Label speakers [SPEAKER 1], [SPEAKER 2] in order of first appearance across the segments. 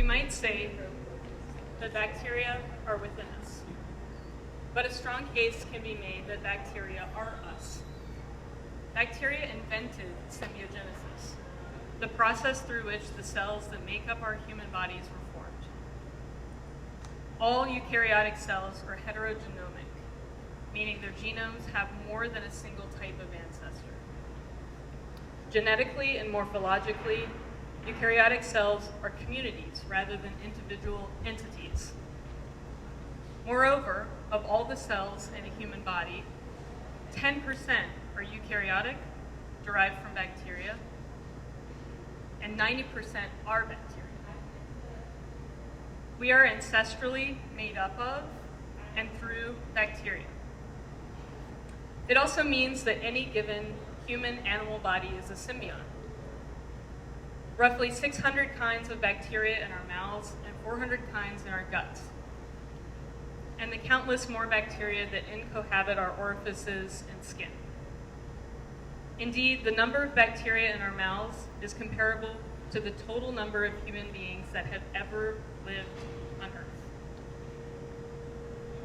[SPEAKER 1] we might say that bacteria are within us. But a strong case can be made that bacteria are us. Bacteria invented symbiogenesis, the process through which the cells that make up our human bodies were formed. All eukaryotic cells are heterogenomic, meaning their genomes have more than a single type of ancestor. Genetically and morphologically, eukaryotic cells are communities rather than individual entities. Moreover, of all the cells in a human body, 10% are eukaryotic, derived from bacteria, and 90% are bacteria. We are ancestrally made up of and through bacteria. It also means that any given human-animal body is a symbiont. Roughly 600 kinds of bacteria in our mouths and 400 kinds in our guts, and the countless more bacteria that incohabit our orifices and skin. Indeed, the number of bacteria in our mouths is comparable to the total number of human beings that have ever lived on Earth.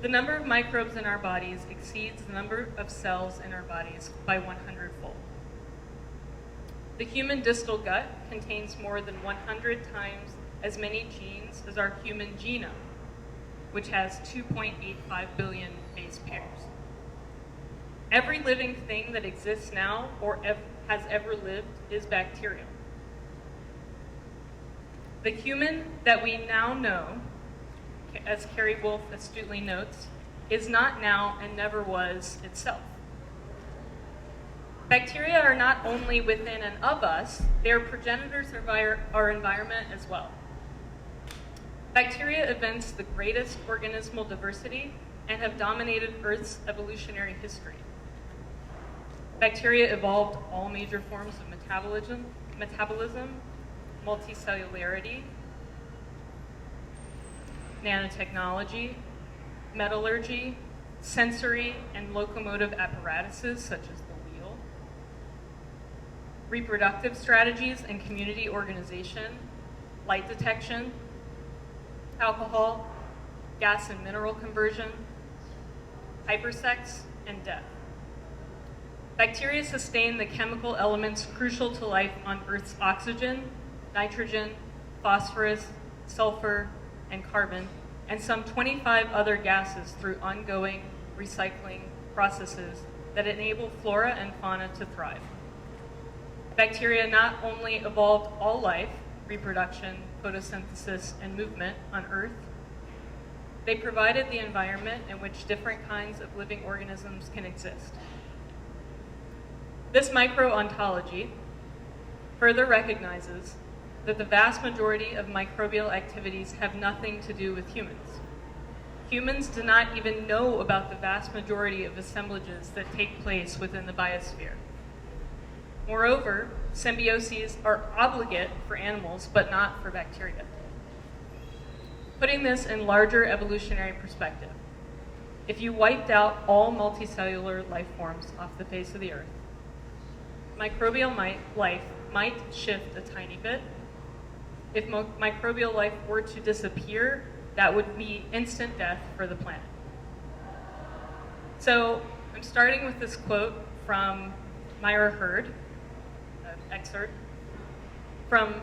[SPEAKER 1] The number of microbes in our bodies exceeds the number of cells in our bodies by 100-fold. The human distal gut contains more than 100 times as many genes as our human genome, which has 2.85 billion base pairs. Every living thing that exists now or has ever lived is bacterial. The human that we now know, as Carrie Wolf astutely notes, is not now and never was itself. Bacteria are not only within and of us, they are progenitors of our environment as well. Bacteria evince the greatest organismal diversity and have dominated Earth's evolutionary history. Bacteria evolved all major forms of metabolism, multicellularity, nanotechnology, metallurgy, sensory and locomotive apparatuses such as the wheel, reproductive strategies and community organization, light detection, alcohol, gas and mineral conversion, hypersex, and death. Bacteria sustain the chemical elements crucial to life on Earth's oxygen, nitrogen, phosphorus, sulfur, and carbon, and some 25 other gases through ongoing recycling processes that enable flora and fauna to thrive. Bacteria not only evolved all life, reproduction, photosynthesis, and movement on Earth, they provided the environment in which different kinds of living organisms can exist. This micro-ontology further recognizes that the vast majority of microbial activities have nothing to do with humans. Humans do not even know about the vast majority of assemblages that take place within the biosphere. Moreover, symbioses are obligate for animals, but not for bacteria. Putting this in larger evolutionary perspective, if you wiped out all multicellular life forms off the face of the Earth, microbial life might shift a tiny bit. If microbial life were to disappear, that would be instant death for the planet. So I'm starting with this quote from Myra Hurd, excerpt from,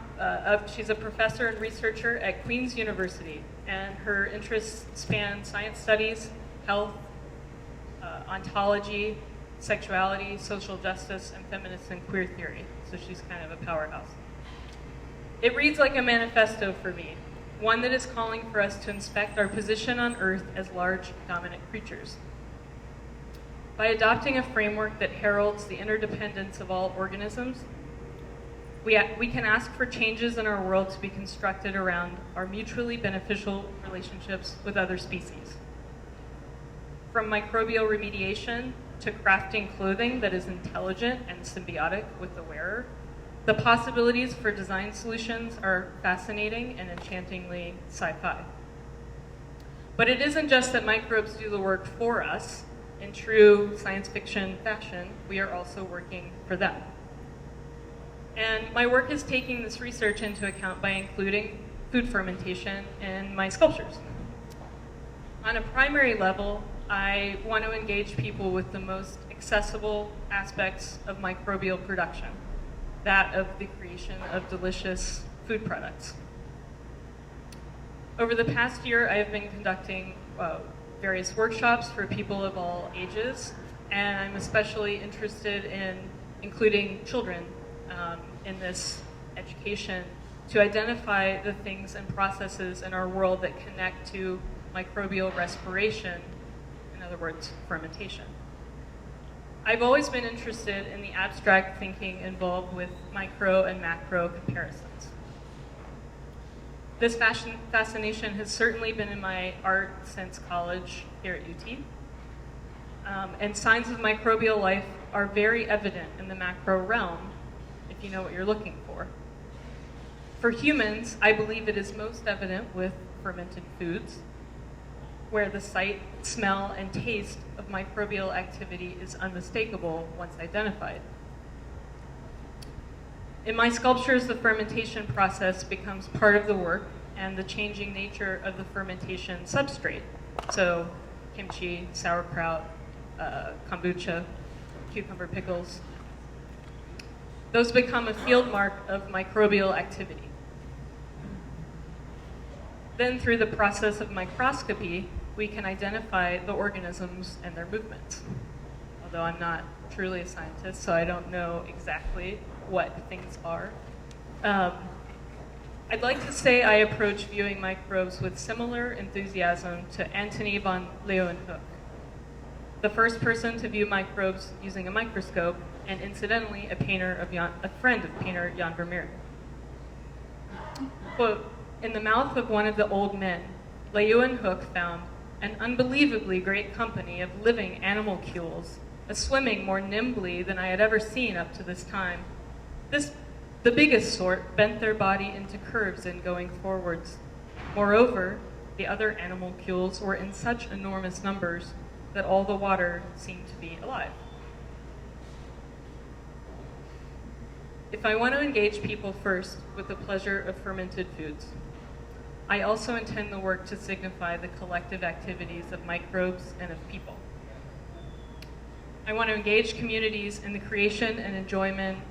[SPEAKER 1] she's a professor and researcher at Queen's University, and her interests span science studies, health, ontology, sexuality, social justice, and feminist and queer theory. So she's kind of a powerhouse. It reads like a manifesto for me, one that is calling for us to inspect our position on Earth as large, dominant creatures. By adopting a framework that heralds the interdependence of all organisms, we can ask for changes in our world to be constructed around our mutually beneficial relationships with other species. From microbial remediation to crafting clothing that is intelligent and symbiotic with the wearer, the possibilities for design solutions are fascinating and enchantingly sci-fi. But it isn't just that microbes do the work for us. In true science fiction fashion, we are also working for them. And my work is taking this research into account by including food fermentation in my sculptures. On a primary level, I want to engage people with the most accessible aspects of microbial production, that of the creation of delicious food products. Over the past year, I have been conducting various workshops for people of all ages, and I'm especially interested in including children in this education to identify the things and processes in our world that connect to microbial respiration, in other words, fermentation. I've always been interested in the abstract thinking involved with micro and macro comparisons. This fascination has certainly been in my art since college here at UT. And signs of microbial life are very evident in the macro realm, if you know what you're looking for. For humans, I believe it is most evident with fermented foods, where the sight, smell, and taste of microbial activity is unmistakable once identified. In my sculptures, the fermentation process becomes part of the work and the changing nature of the fermentation substrate. So kimchi, sauerkraut, kombucha, cucumber pickles. Those become a field mark of microbial activity. Then through the process of microscopy, we can identify the organisms and their movements. Although I'm not truly a scientist, so I don't know exactly what things are. I'd like to say I approach viewing microbes with similar enthusiasm to Antony von Leeuwenhoek, the first person to view microbes using a microscope, and incidentally a friend of painter Jan Vermeer. Quote, "In the mouth of one of the old men, Leeuwenhoek found an unbelievably great company of living animalcules, swimming more nimbly than I had ever seen up to this time. The biggest sort bent their body into curves in going forwards. Moreover, the other animalcules were in such enormous numbers that all the water seemed to be alive." If I want to engage people first with the pleasure of fermented foods, I also intend the work to signify the collective activities of microbes and of people. I want to engage communities in the creation and enjoyment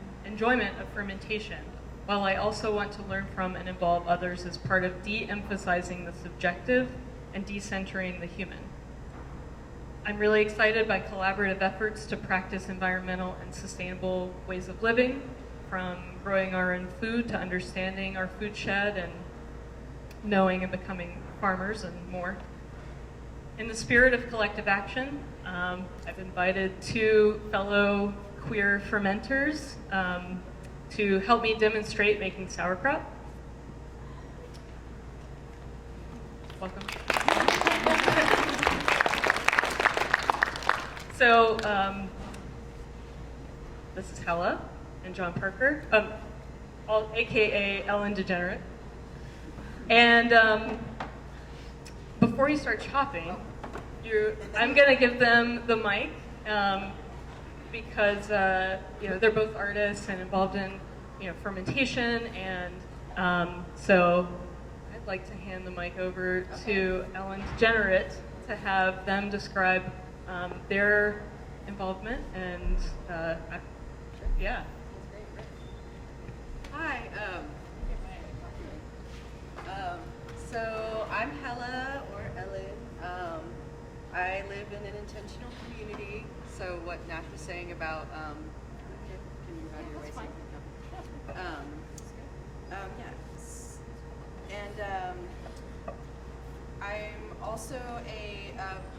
[SPEAKER 1] of fermentation, while I also want to learn from and involve others as part of de-emphasizing the subjective and decentering the human. I'm really excited by collaborative efforts to practice environmental and sustainable ways of living, from growing our own food to understanding our food shed and knowing and becoming farmers and more. In the spirit of collective action, I've invited two fellow queer fermenters to help me demonstrate making sauerkraut. Welcome. So, this is Hella and John Parker, AKA Ellen Degenerate. And before you start chopping, I'm going to give them the mic because they're both artists and involved in fermentation, and so I'd like to hand the mic over to Ellen Degenerate to have them describe their involvement and yeah.
[SPEAKER 2] Hi. So I'm Hella, or Ellen. I live in an intentional community. So what Nash was saying about, can you have your way? Yes. And I'm also a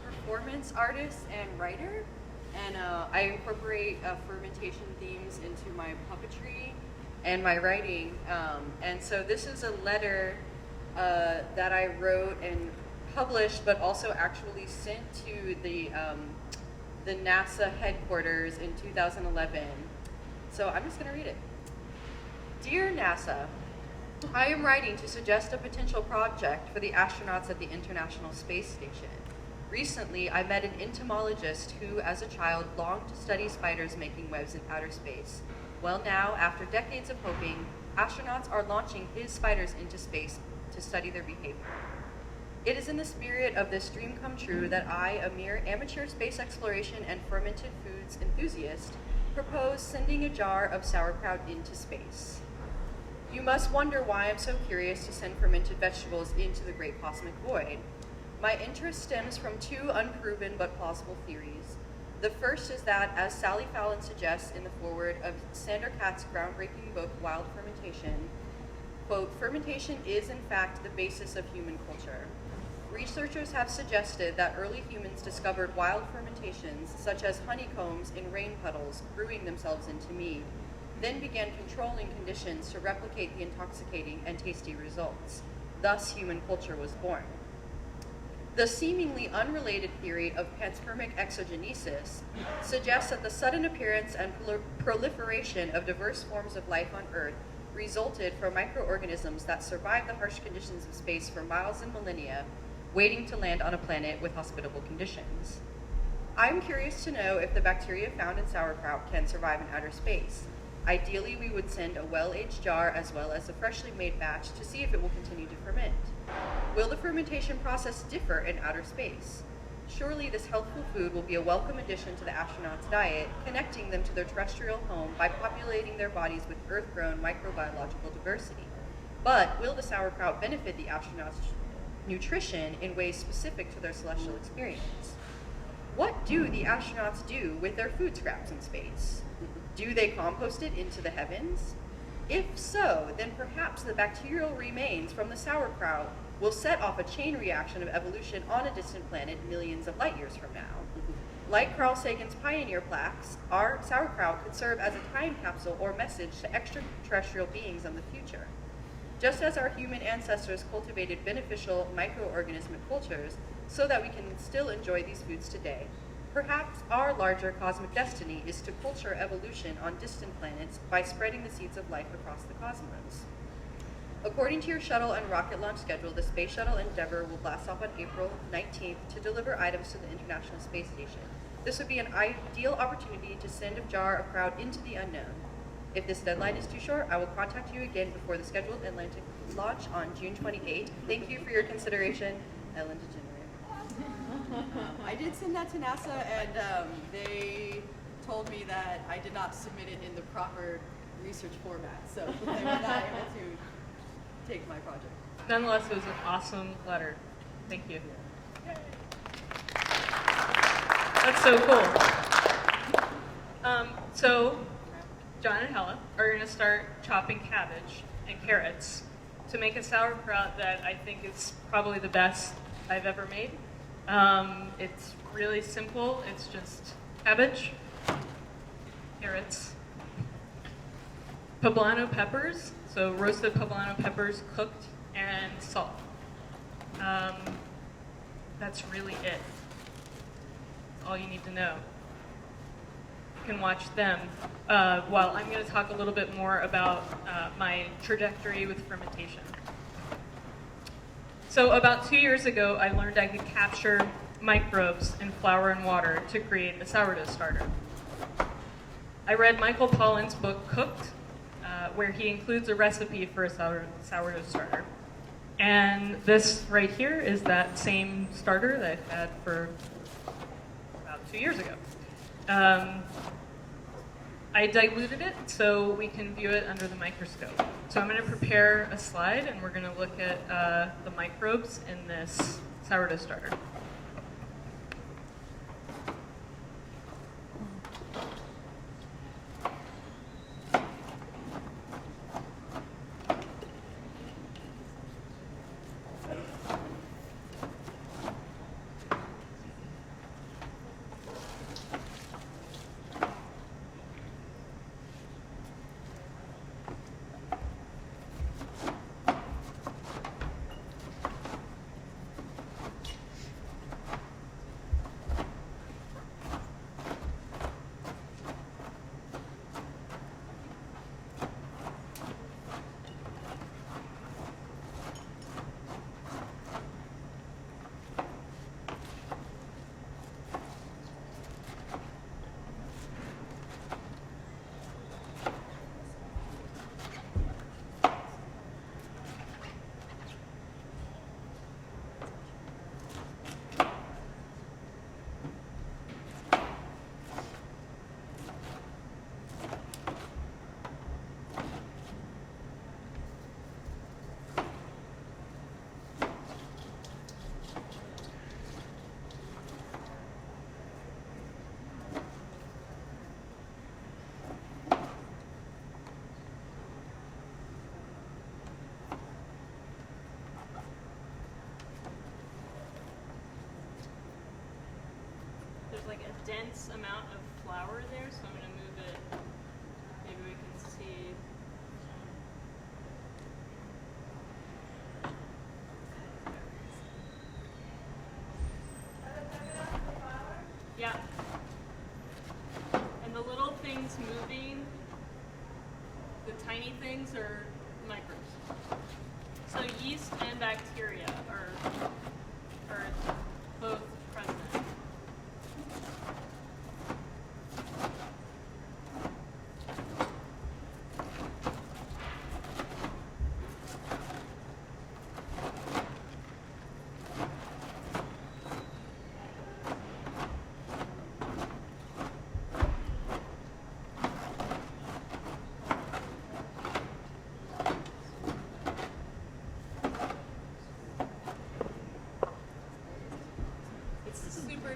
[SPEAKER 2] performance artist and writer, and I incorporate fermentation themes into my puppetry and my writing. And so this is a letter that I wrote and published, but also actually sent to the NASA headquarters in 2011. So I'm just going to read it. Dear NASA, I am writing to suggest a potential project for the astronauts at the International Space Station. Recently, I met an entomologist who, as a child, longed to study spiders making webs in outer space. Well, now, after decades of hoping, astronauts are launching his spiders into space to study their behavior. It is in the spirit of this dream come true that I, a mere amateur space exploration and fermented foods enthusiast, propose sending a jar of sauerkraut into space. You must wonder why I'm so curious to send fermented vegetables into the great cosmic void. My interest stems from two unproven but plausible theories. The first is that, as Sally Fallon suggests in the foreword of Sandor Katz's groundbreaking book, Wild Fermentation, quote, fermentation is in fact the basis of human culture. Researchers have suggested that early humans discovered wild fermentations, such as honeycombs in rain puddles, brewing themselves into mead, then began controlling conditions to replicate the intoxicating and tasty results. Thus, human culture was born. The seemingly unrelated theory of panspermic exogenesis suggests that the sudden appearance and proliferation of diverse forms of life on Earth resulted from microorganisms that survived the harsh conditions of space for miles and millennia, waiting to land on a planet with hospitable conditions. I'm curious to know if the bacteria found in sauerkraut can survive in outer space. Ideally, we would send a well-aged jar as well as a freshly made batch to see if it will continue to ferment. Will the fermentation process differ in outer space? Surely this healthful food will be a welcome addition to the astronauts' diet, connecting them to their terrestrial home by populating their bodies with Earth-grown microbiological diversity. But will the sauerkraut benefit the astronauts' nutrition in ways specific to their celestial experience? What do the astronauts do with their food scraps in space? Do they compost it into the heavens? If so, then perhaps the bacterial remains from the sauerkraut will set off a chain reaction of evolution on a distant planet millions of light years from now. Like Carl Sagan's Pioneer plaques, our sauerkraut could serve as a time capsule or message to extraterrestrial beings of the future. Just as our human ancestors cultivated beneficial microorganismic cultures so that we can still enjoy these foods today, perhaps our larger cosmic destiny is to culture evolution on distant planets by spreading the seeds of life across the cosmos. According to your shuttle and rocket launch schedule, the Space Shuttle Endeavour will blast off on April 19th to deliver items to the International Space Station. This would be an ideal opportunity to send a jar of kraut into the unknown. If this deadline is too short, I will contact you again before the scheduled Atlantic launch on June 28th. Thank you for your consideration, Ellen DeGeneres.
[SPEAKER 3] I did send that to NASA, and they told me that I did not submit it in the proper research format, so they were not able to take my project.
[SPEAKER 1] Nonetheless, it was an awesome letter. Thank you. That's so cool. So John and Hella are going to start chopping cabbage and carrots to make a sauerkraut that I think is probably the best I've ever made. It's really simple. It's just cabbage, carrots, poblano peppers, so roasted poblano peppers cooked, and salt. That's really it. That's all you need to know. You can watch them while I'm going to talk a little bit more about my trajectory with fermentation. So about 2 years ago, I learned I could capture microbes in flour and water to create a sourdough starter. I read Michael Pollan's book, Cooked, where he includes a recipe for a sourdough starter. And this right here is that same starter that I've had for about 2 years ago. I diluted it so we can view it under the microscope. So I'm going to prepare a slide, and we're going to look at the microbes in this sourdough starter. dense amount of flour there, so I'm going to move it. Maybe we can see. Yeah. And the little things moving, the tiny things are microbes. So yeast and bacteria are both present.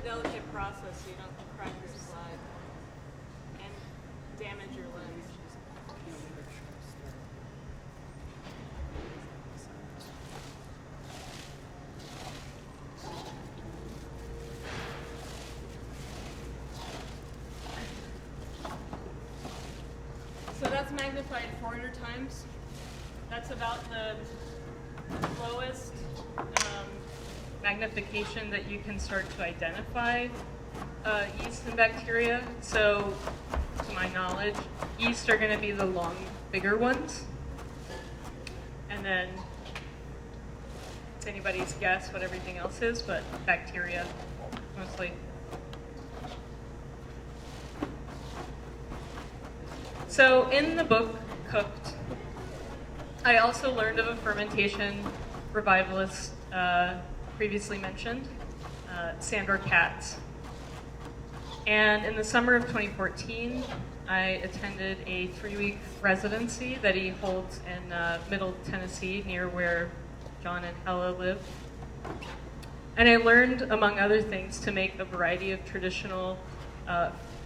[SPEAKER 1] Delicate process so you don't crack your slide and damage your lens. So that's magnified 400 times. That's about the lowest magnification that you can start to identify yeast and bacteria. So, to my knowledge, yeast are going to be the long, bigger ones. And then it's anybody's guess what everything else is, but bacteria mostly. So in the book, Cooked, I also learned of a fermentation revivalist previously mentioned, Sandor Katz. And in the summer of 2014, I attended a 3-week residency that he holds in Middle Tennessee, near where John and Hella live. And I learned, among other things, to make a variety of traditional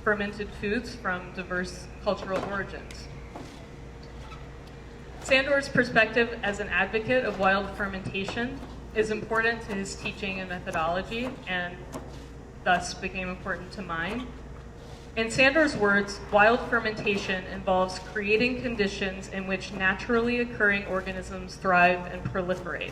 [SPEAKER 1] fermented foods from diverse cultural origins. Sandor's perspective as an advocate of wild fermentation is important to his teaching and methodology, and thus became important to mine. In Sandor's words, wild fermentation involves creating conditions in which naturally occurring organisms thrive and proliferate.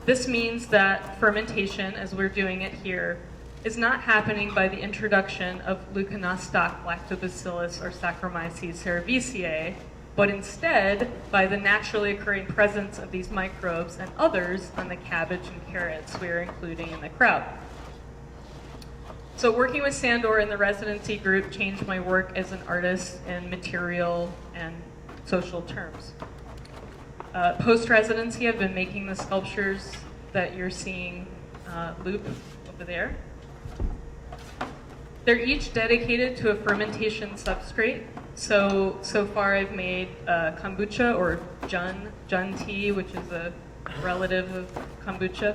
[SPEAKER 1] This means that fermentation, as we're doing it here, is not happening by the introduction of leuconostoc lactobacillus or Saccharomyces cerevisiae, but instead by the naturally occurring presence of these microbes and others on the cabbage and carrots we are including in the crowd. So working with Sandor in the residency group changed my work as an artist in material and social terms. Post-residency, I've been making the sculptures that you're seeing loop over there. They're each dedicated to a fermentation substrate. So far I've made kombucha or jun tea, which is a relative of kombucha,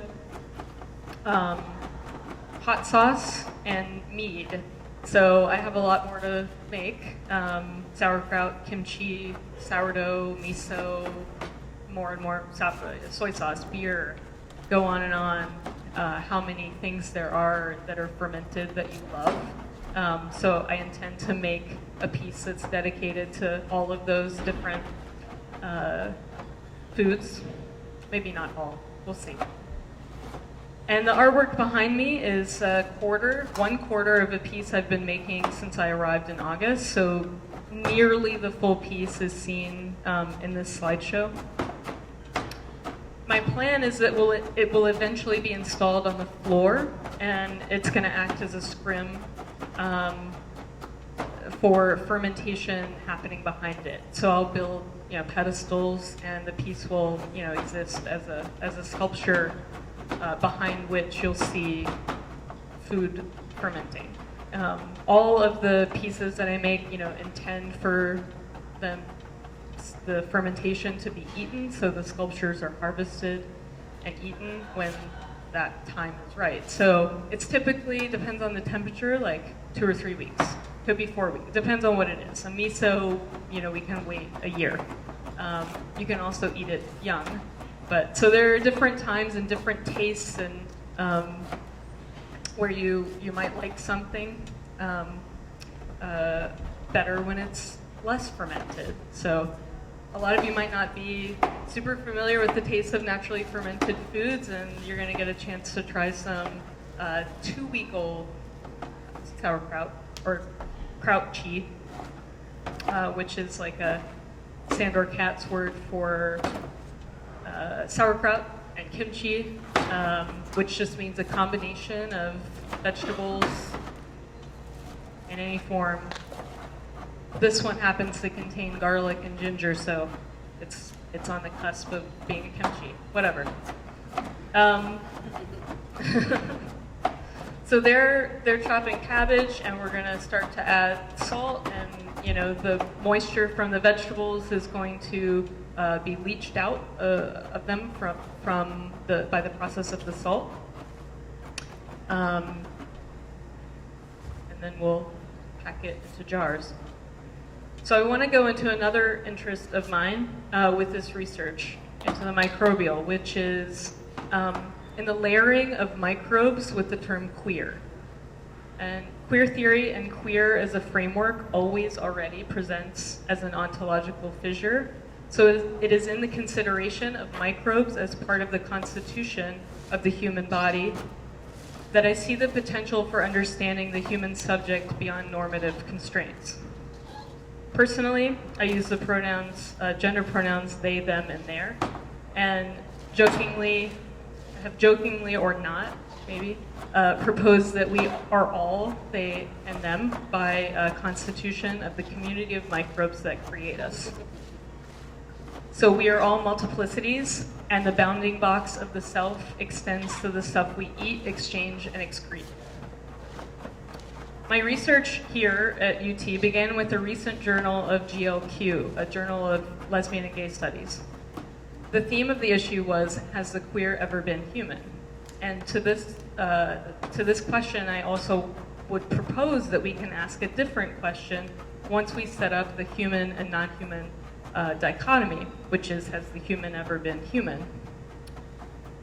[SPEAKER 1] hot sauce, and mead. So I have a lot more to make. Sauerkraut, kimchi, sourdough, miso, more and more soy sauce, beer, go on and on. How many things there are that are fermented that you love. So I intend to make a piece that's dedicated to all of those different foods. Maybe not all, we'll see. And the artwork behind me is 1/4 of a piece I've been making since I arrived in August. So nearly the full piece is seen in this slideshow. My plan is that it will eventually be installed on the floor, and it's going to act as a scrim for fermentation happening behind it. So I'll build, pedestals, and the piece will, exist as a sculpture behind which you'll see food fermenting. All of the pieces that I make, intend for the fermentation to be eaten, so the sculptures are harvested and eaten when that time is right. So it's typically, depends on the temperature, like 2 or 3 weeks. Could be 4 weeks, depends on what it is. A miso, we can wait a year. You can also eat it young. But so there are different times and different tastes and where you might like something better when it's less fermented. So a lot of you might not be super familiar with the taste of naturally fermented foods, and you're going to get a chance to try some 2-week-old sauerkraut, or kraut chi, which is like a Sandor Katz word for sauerkraut and kimchi, which just means a combination of vegetables in any form. This one happens to contain garlic and ginger, so it's on the cusp of being a kimchi. Whatever. So they're chopping cabbage, and we're going to start to add salt, and the moisture from the vegetables is going to be leached out of them by the process of the salt, and then we'll pack it into jars. So I want to go into another interest of mine with this research into the microbial, which is in the layering of microbes with the term queer. And queer theory and queer as a framework always already presents as an ontological fissure. So it is in the consideration of microbes as part of the constitution of the human body that I see the potential for understanding the human subject beyond normative constraints. Personally, I use the pronouns, gender pronouns they, them, and their, and jokingly or not, maybe, proposed that we are all they and them by constitution of the community of microbes that create us. So we are all multiplicities, and the bounding box of the self extends to the stuff we eat, exchange, and excrete. My research here at UT began with a recent journal of GLQ, a journal of lesbian and gay studies. The theme of the issue was, has the queer ever been human? And to this question, I also would propose that we can ask a different question once we set up the human and non-human dichotomy, which is, has the human ever been human?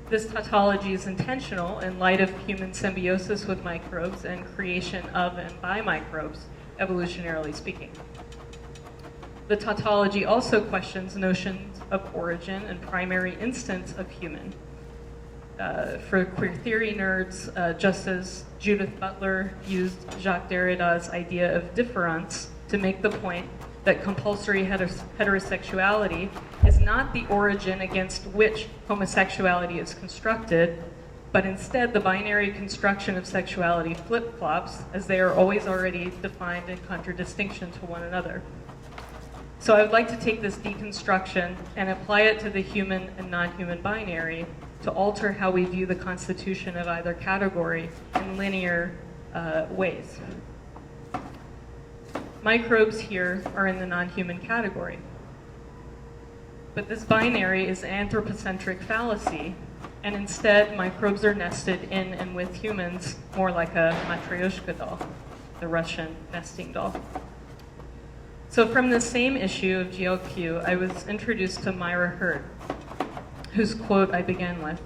[SPEAKER 1] This tautology is intentional in light of human symbiosis with microbes and creation of and by microbes, evolutionarily speaking. The tautology also questions notions of origin and primary instance of human. For queer theory nerds, just as Judith Butler used Jacques Derrida's idea of difference to make the point that compulsory heterosexuality is not the origin against which homosexuality is constructed, but instead the binary construction of sexuality flip-flops, as they are always already defined in contradistinction to one another. So I would like to take this deconstruction and apply it to the human and non-human binary to alter how we view the constitution of either category in linear ways. Microbes here are in the non-human category. But this binary is an anthropocentric fallacy, and instead microbes are nested in and with humans, more like a matryoshka doll, the Russian nesting doll. So from the same issue of GLQ, I was introduced to Myra Hurd, whose quote I began with.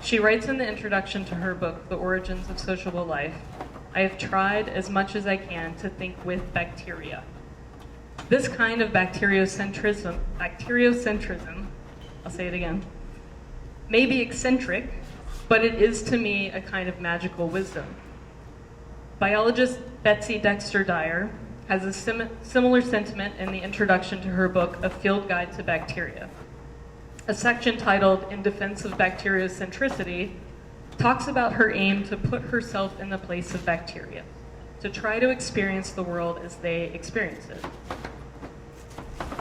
[SPEAKER 1] She writes in the introduction to her book, The Origins of Sociable Life, I have tried as much as I can to think with bacteria. This kind of bacteriocentrism, I'll say it again, may be eccentric, but it is to me a kind of magical wisdom. Biologist Betsy Dexter Dyer has a similar sentiment in the introduction to her book, A Field Guide to Bacteria. A section titled In Defense of Bacteriocentricity talks about her aim to put herself in the place of bacteria, to try to experience the world as they experience it.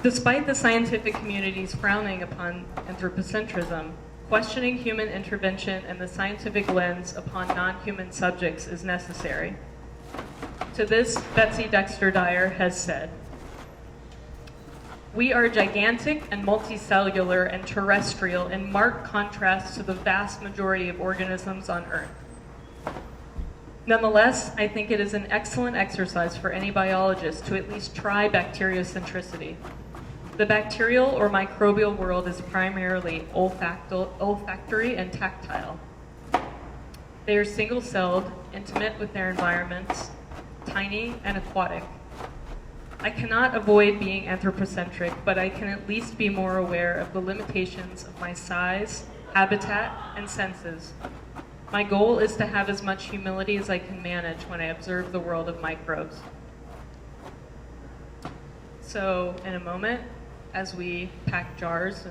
[SPEAKER 1] Despite the scientific community's frowning upon anthropocentrism, questioning human intervention and the scientific lens upon non-human subjects is necessary. To this, Betsy Dexter Dyer has said, we are gigantic and multicellular and terrestrial in marked contrast to the vast majority of organisms on Earth. Nonetheless, I think it is an excellent exercise for any biologist to at least try bacteriocentricity. The bacterial or microbial world is primarily olfactory and tactile. They are single-celled, intimate with their environments, tiny and aquatic. I cannot avoid being anthropocentric, but I can at least be more aware of the limitations of my size, habitat, and senses. My goal is to have as much humility as I can manage when I observe the world of microbes. So in a moment, as we pack jars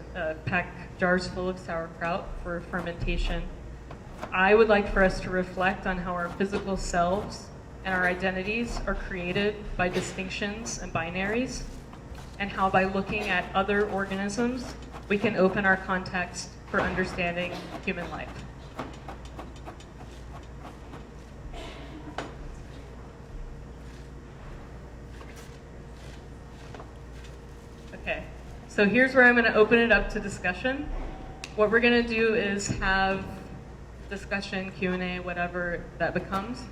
[SPEAKER 1] full of sauerkraut for fermentation, I would like for us to reflect on how our physical selves and our identities are created by distinctions and binaries, and how by looking at other organisms, we can open our context for understanding human life. Okay, so here's where I'm going to open it up to discussion. What we're going to do is have discussion, Q&A, whatever that becomes.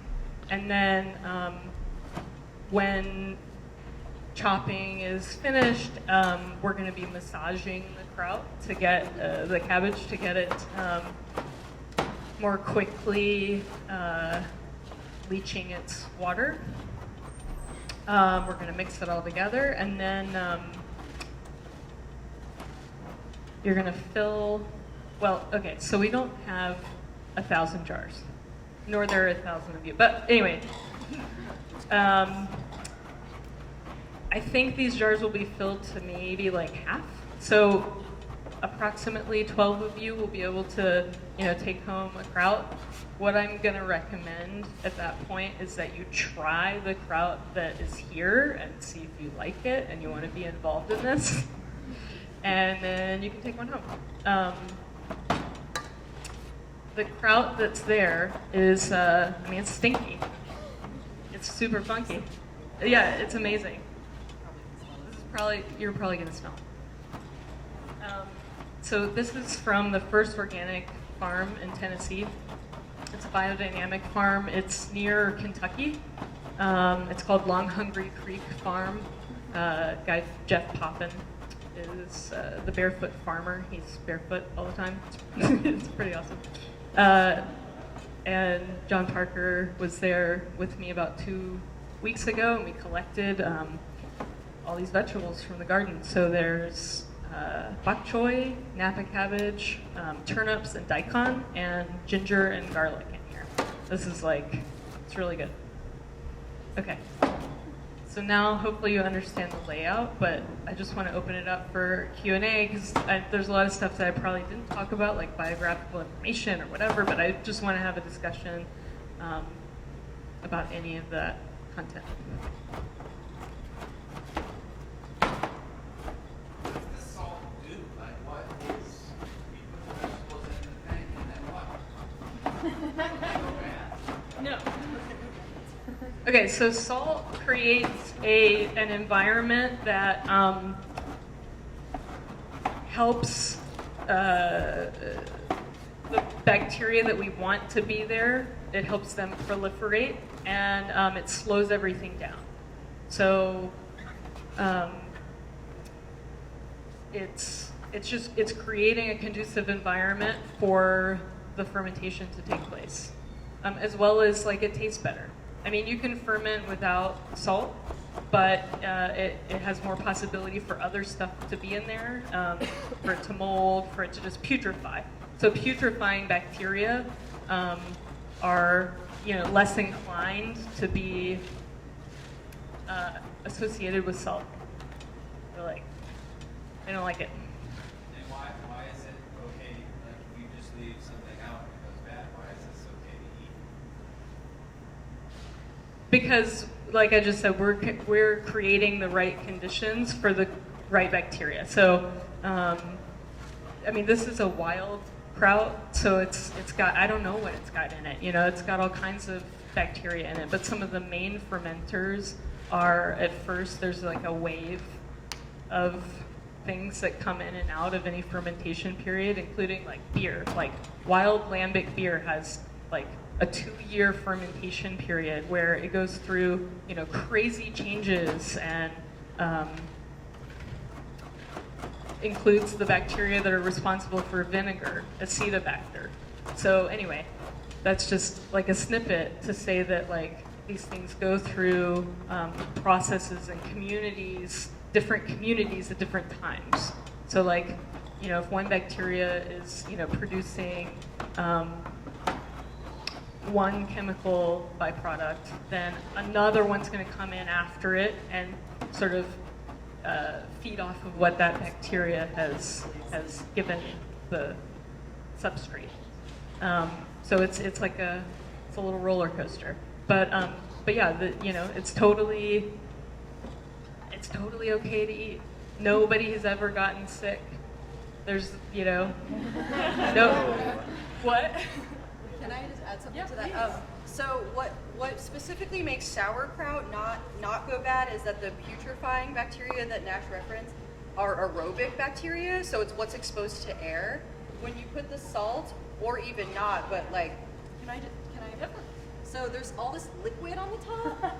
[SPEAKER 1] And then when chopping is finished, we're going to be massaging the kraut to get the cabbage to get it more quickly leaching its water. We're going to mix it all together, and then you're going to fill, well, okay, so we don't have 1,000 jars, nor there are 1,000 of you. But anyway, I think these jars will be filled to maybe like half. So approximately 12 of you will be able to, take home a kraut. What I'm going to recommend at that point is that you try the kraut that is here and see if you like it and you want to be involved in this. And then you can take one home. The kraut that's there is, it's stinky. It's super funky. Yeah, it's amazing. You're probably gonna smell. So this is from the first organic farm in Tennessee. It's a biodynamic farm. It's near Kentucky. It's called Long Hungry Creek Farm. Guy Jeff Poppin is the barefoot farmer. He's barefoot all the time. It's pretty awesome. And John Parker was there with me about 2 weeks ago, and we collected all these vegetables from the garden. So there's bok choy, Napa cabbage, turnips and daikon, and ginger and garlic in here. This is it's really good. Okay. So now hopefully you understand the layout, but I just want to open it up for Q&A because there's a lot of stuff that I probably didn't talk about, like biographical information or whatever, but I just want to have a discussion about any of that content. No. Okay, so salt creates an environment that helps the bacteria that we want to be there. It helps them proliferate, and it slows everything down. So it's creating a conducive environment for the fermentation to take place, as well as it tastes better. I mean, you can ferment without salt, but it has more possibility for other stuff to be in there, for it to mold, for it to just putrefy. So putrefying bacteria are less inclined to be associated with salt. They're they don't like it.
[SPEAKER 4] And why is it okay, if you just leave something out and it goes bad, why is this okay to eat?
[SPEAKER 1] Because, like I just said, we're creating the right conditions for the right bacteria. So, this is a wild kraut, so it's got, I don't know what it's got in it. It's got all kinds of bacteria in it, but some of the main fermenters are, at first, there's a wave of things that come in and out of any fermentation period, including beer. Wild lambic beer has a 2-year fermentation period where it goes through crazy changes and includes the bacteria that are responsible for vinegar, Acetobacter. So anyway, that's just like a snippet to say that like these things go through processes and communities, different communities at different times. So like, you know, if one bacteria is, you know, producing one chemical byproduct, then another one's going to come in after it and sort of feed off of what that bacteria has given the substrate. So it's like it's a little roller coaster. But yeah, you know, it's totally okay to eat. Nobody has ever gotten sick. There's, you know, no. What?
[SPEAKER 3] Can I just add something to
[SPEAKER 1] Yeah,
[SPEAKER 3] that? So what specifically makes sauerkraut not go bad is that the putrefying bacteria that Nash referenced are aerobic bacteria, so it's what's exposed to air. When you put the salt, or even not, but like, can I? So there's all this liquid on the top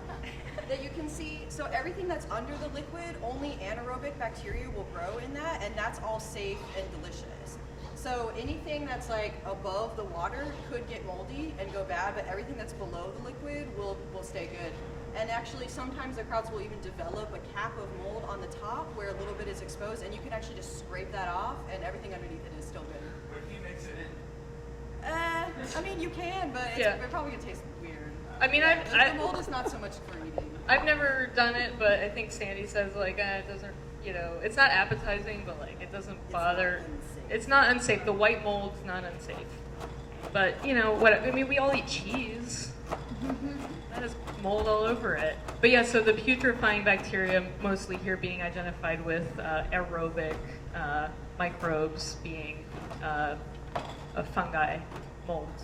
[SPEAKER 3] that you can see. So everything that's under the liquid, only anaerobic bacteria will grow in that, and that's all safe and delicious. So anything that's like above the water could get moldy and go bad, but everything that's below the liquid will stay good. And actually, sometimes the krauts will even develop a cap of mold on the top where a little bit is exposed, and you can actually just scrape that off, and everything underneath it is still good.
[SPEAKER 4] What if you mix it in?
[SPEAKER 3] I mean, you can, but it's probably gonna taste weird.
[SPEAKER 1] I mean,
[SPEAKER 3] the mold is not so much for eating.
[SPEAKER 1] I've never done it, but I think Sandy says like it doesn't, you know, it's not appetizing, but like it doesn't bother. It's not unsafe. The white mold's not unsafe. But you know what? I mean, we all eat cheese. That has mold all over it. But yeah, so the putrefying bacteria, mostly here being identified with aerobic microbes being fungi molds.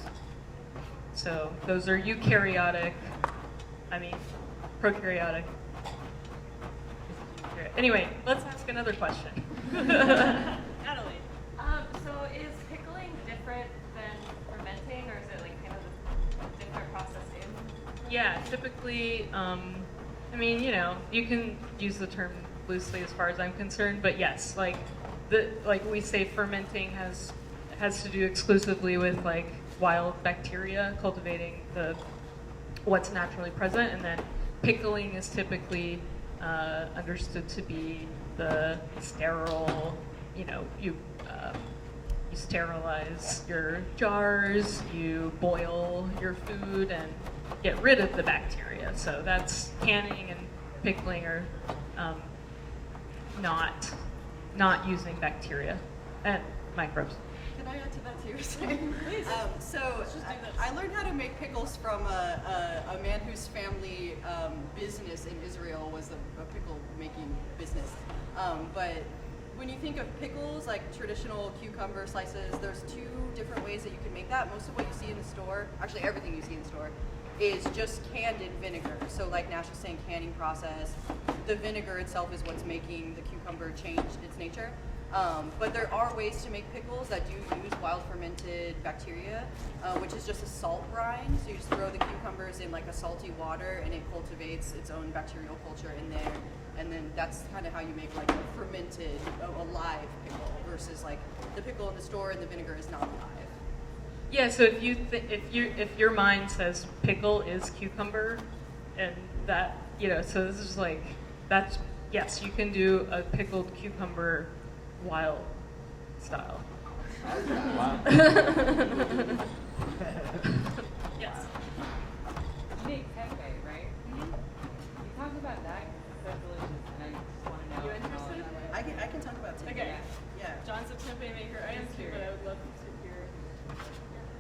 [SPEAKER 1] So those are eukaryotic, prokaryotic. Anyway, let's ask another question. Natalie.
[SPEAKER 5] So is pickling different than fermenting, or is it like kind of a different process too?
[SPEAKER 1] Yeah, typically, I mean, you know, you can use the term loosely as far as I'm concerned, but yes, like we say, fermenting has to do exclusively with like wild bacteria cultivating what's naturally present, and then pickling is typically understood to be the sterile. You know, you sterilize your jars, you boil your food, and get rid of the bacteria. So that's canning and pickling are not using bacteria and microbes.
[SPEAKER 3] Can I add to that too? Please. I learned how to make pickles from a man whose family business in Israel was a pickle making business. But when you think of pickles, like traditional cucumber slices, there's two different ways that you can make that. Most of what you see in the store, actually everything you see in the store, is just canned in vinegar. So like Nash was saying, canning process, the vinegar itself is what's making the cucumber change its nature. But there are ways to make pickles that do use wild fermented bacteria, which is just a salt brine. So you just throw the cucumbers in like a salty water, and it cultivates its own bacterial culture in there. And then that's kind of how you make like a fermented, a live pickle versus like the pickle in the store and the vinegar is not live.
[SPEAKER 1] Yeah, so if your mind says pickle is cucumber, and that, you know, so this is like, that's, yes, you can do a pickled cucumber wild style.
[SPEAKER 6] Wow.
[SPEAKER 1] Yes.
[SPEAKER 5] You make tempeh, right? Mm-hmm. You talk about that, it's so delicious, and I just want to know.
[SPEAKER 1] You interested?
[SPEAKER 3] I can talk about tempeh.
[SPEAKER 1] Okay.
[SPEAKER 3] Yeah.
[SPEAKER 1] John's a tempeh maker. I am too, but I would love to hear.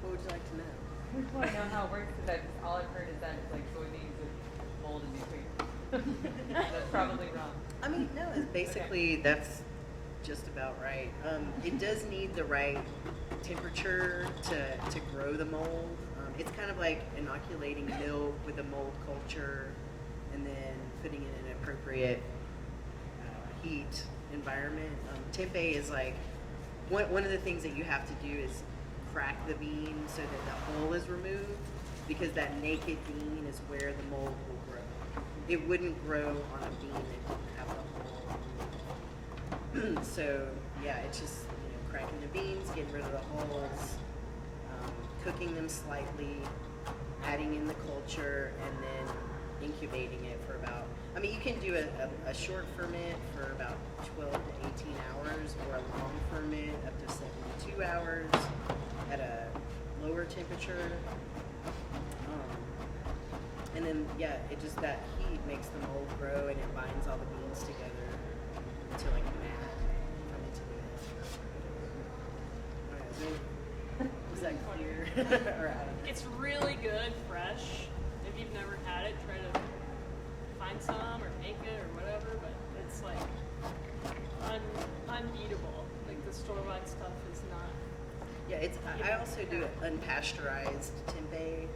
[SPEAKER 3] What would you like to know?
[SPEAKER 5] I just want to know how it works, because all I've heard is that it's like soybeans with mold in between. That's probably wrong.
[SPEAKER 7] I mean, no, it's basically that's just about right. It does need the right temperature to grow the mold. It's kind of like inoculating milk with a mold culture and then putting it in an appropriate heat environment. Tempeh is like, one of the things that you have to do is crack the bean so that the hull is removed, because that naked bean is where the mold will grow. It wouldn't grow on a bean that didn't have the hull. So yeah, it's just, you know, cracking the beans, getting rid of the hulls, cooking them slightly, adding in the culture, and then incubating it for about, I mean, you can do a short ferment for about 12 to 18 hours, or a long ferment up to 72 hours at a lower temperature. And then, yeah, it just, that heat makes the mold grow, and it binds all the beans together to like mat, fermented. Was that clear? Or I don't know.
[SPEAKER 5] It's really good fresh. If you've never had it, try to find some or make it or whatever. But it's like unbeatable. Like the store-bought stuff is not.
[SPEAKER 7] Yeah, it's. I also do unpasteurized tempeh,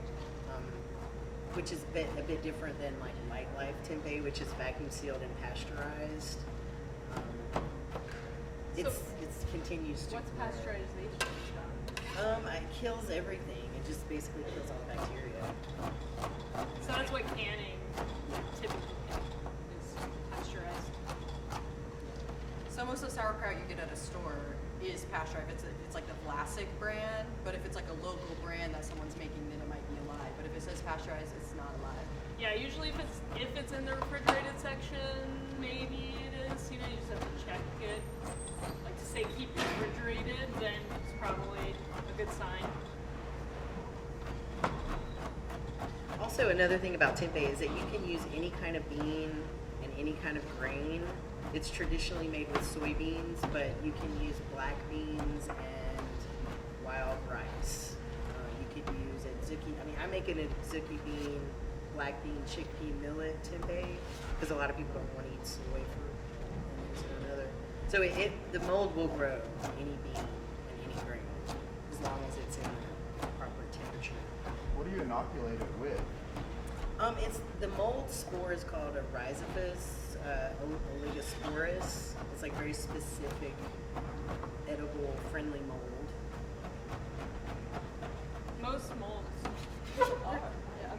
[SPEAKER 7] which is a bit different than like life tempeh, which is vacuum sealed and pasteurized. It continues to.
[SPEAKER 5] What's
[SPEAKER 7] grow.
[SPEAKER 5] pasteurization?
[SPEAKER 7] It kills everything. It just basically kills all bacteria.
[SPEAKER 5] So that's what canning typically is pasteurized.
[SPEAKER 3] So most of the sauerkraut you get at a store is pasteurized. It's like the Vlasic brand, but if it's like a local brand that someone's making, then it might be alive. But if it says pasteurized, it's not alive.
[SPEAKER 5] Yeah, usually if it's in the refrigerated section, maybe it is. You know, you just have to check it. Like to say keep it refrigerated, then it's probably a good sign.
[SPEAKER 7] Also, another thing about tempeh is that you can use any kind of bean and any kind of grain. It's traditionally made with soybeans, but you can use black beans and wild rice. You could use adzuki. I mean, I make it a adzuki bean, black bean, chickpea, millet tempeh because a lot of people don't want to eat soy for one reason or another. So the mold will grow on any bean and any grain as long as it's in the proper temperature.
[SPEAKER 6] What do you inoculate it with?
[SPEAKER 7] It's the mold spore is called a rhizophus oligosporus. It's like very specific, edible, friendly mold.
[SPEAKER 5] Most molds.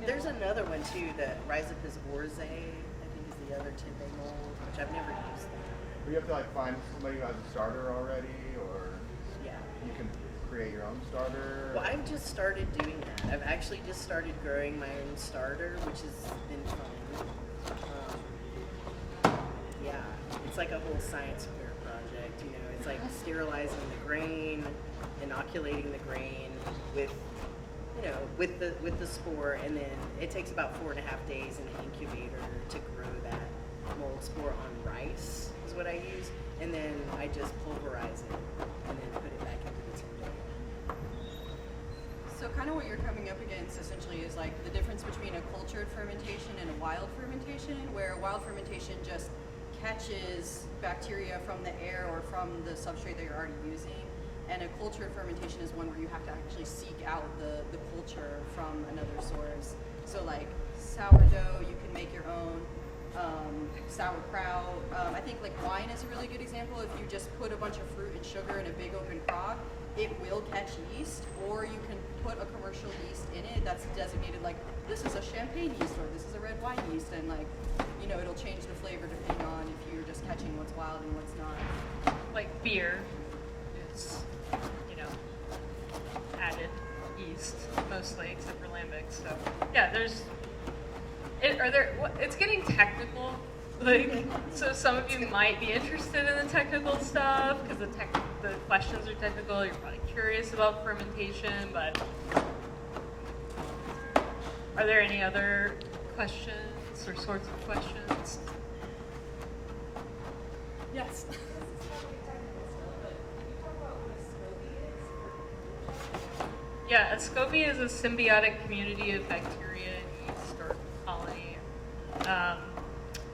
[SPEAKER 7] There's another one too, the Rhizophus orzae, I think is the other tempeh mold, which I've never used.
[SPEAKER 6] Or you have to like find somebody who has a starter already, or
[SPEAKER 7] Yeah.
[SPEAKER 6] you can create your own starter.
[SPEAKER 7] Well, I've just started doing that. I've actually just started growing my own starter, which has been fun. Yeah, it's like a whole science fair project. You know, it's like sterilizing the grain, inoculating the grain with, you know, with the spore, and then it takes about 4.5 days in an incubator to grow that mold spore on rice. Is what I use, and then I just pulverize it and then put it back into the tempeh.
[SPEAKER 3] So kind of what you're coming up against essentially is like the difference between a cultured fermentation and a wild fermentation, where wild fermentation just catches bacteria from the air or from the substrate that you're already using, and a cultured fermentation is one where you have to actually seek out the culture from another source. So like sourdough, you can make your own. Sauerkraut. I think like wine is a really good example. If you just put a bunch of fruit and sugar in a big open crock, it will catch yeast, or you can put a commercial yeast in it that's designated like this is a champagne yeast or this is a red wine yeast, and like, you know, it'll change the flavor depending on if you're just catching what's wild and what's not.
[SPEAKER 1] Like beer is, you know, added yeast mostly, except for lambic. So yeah, it's getting technical. Like, so some of you might be interested in the technical stuff because the questions are technical. You're probably curious about fermentation, but are there any other questions or sorts of questions?
[SPEAKER 5] Yes.
[SPEAKER 1] Yeah, a SCOBY is a symbiotic community of bacteria, yeast, or colony.